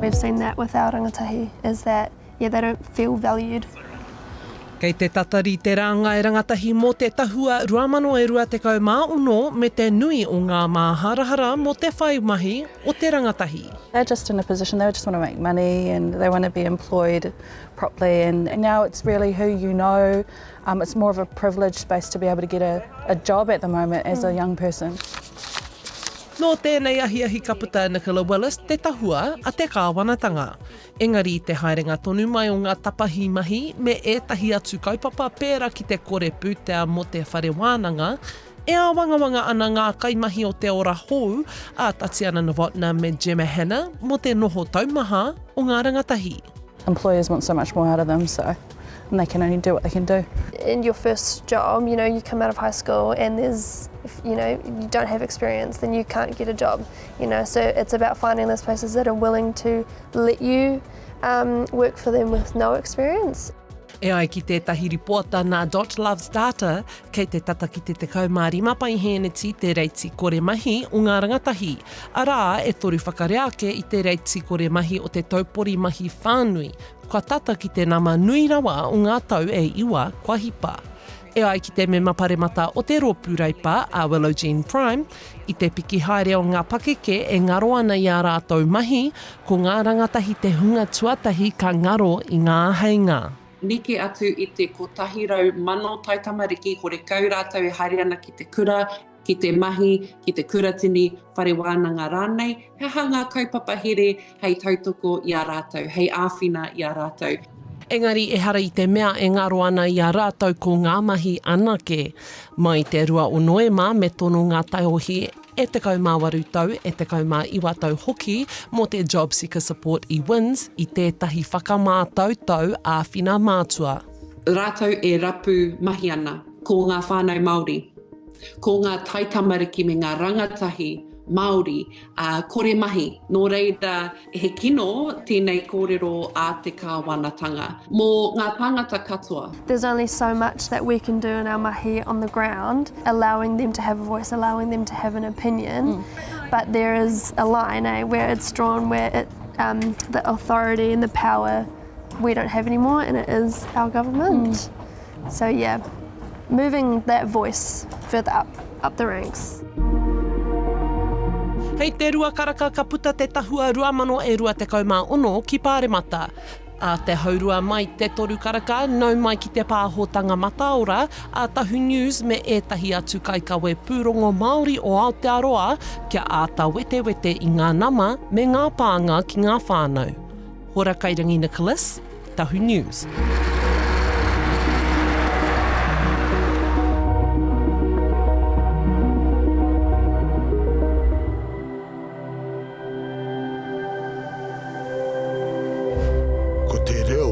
we've seen that with our rangatahi, is that, they don't feel valued. Kei te tatari te ranga e rangatahi mō te Tahua 2020 me te nui o ngā māharahara mō te whai mahi o te rangatahi. They're just in a position, they just want to make money and they want to be employed properly, and now it's really who you know. It's more of a privileged space to be able to get a job at the moment as a young person. Nō tēnei ahi kaputa Nicola Willis, te Tahua a te kāwanatanga. Engari te haerenga tonu mai o ngā tapahī mahi me ētahi atu kaupapa pērā ki te kore pūtea mo te whare wānanga, e a wangawanga ana ngā kaimahi o te ora hou a Tatiana Novotna me Gemma Hanna mo te noho taumaha o ngā rangatahi. Employers want so much more out of them, and they can only do what they can do. In your first job, you come out of high school and you don't have experience, then you can't get a job. So it's about finding those places that are willing to let you work for them with no experience. E ai ki tētahi ripoata nā Dot Loves Data, kei te tata ki te 15 paihēneti te reiti kore mahi o ngā rangatahi. Arā, e toru whakareake i te reiti kore mahi o te taupori mahi whānui. Kua tata ki te nama nui rawa o ngā tau e iwa kua hipa. E ai ki te me maparemata o te rōpūreipa a Willow Jean Prime, i te piki haere o ngā pakeke e ngaro ana i a rātou mahi, ko ngā rangatahi te hunga tuatahi ka ngaro i ngā heinga. Nike atu i te kotahirau mano taitamariki, kore kau rātou e haere ana ki te kura, ki te mahi, ki te kura tini, whare wānanga rānei, he hanga kaupapa here, hei tautoko i a rātou, hei āwhina i a rātou. Engari e hara i te mea e ngaro ana i a rātou ko ngā mahi anake. Mai te rua o noema me tono ngā taihohi e te kaumāwaru tau, e te kaumāiwa tau hoki mo te Job Seeker Support i WINS i tētahi whakamātautau āwhina mātua. Rātou e rapu mahi ana ko ngā whānau Māori, ko ngā taitamariki me ngā rangatahi Māori, kore mahi. Nō reira, he kino tēnei kōrero a te kāwanatanga. Mō ngā tāngata katoa. There's only so much that we can do in our mahi on the ground, allowing them to have a voice, allowing them to have an opinion. But there is a line where it's drawn, where the authority and the power we don't have anymore, and it is our government. So moving that voice further up the ranks. Hei te rua karaka ka puta te Tahua 2020 ki Pāremata. A te haurua mai te toru karaka, nau mai ki te pāhotanga mataora, a Tahu News me ētahi atu kaikawe pūrongo Māori o Aotearoa kia āta wete wete i ngā nama me ngā pānga ki ngā whānau. Hora Kairangi Nicholas, Tahu News. Ko te reo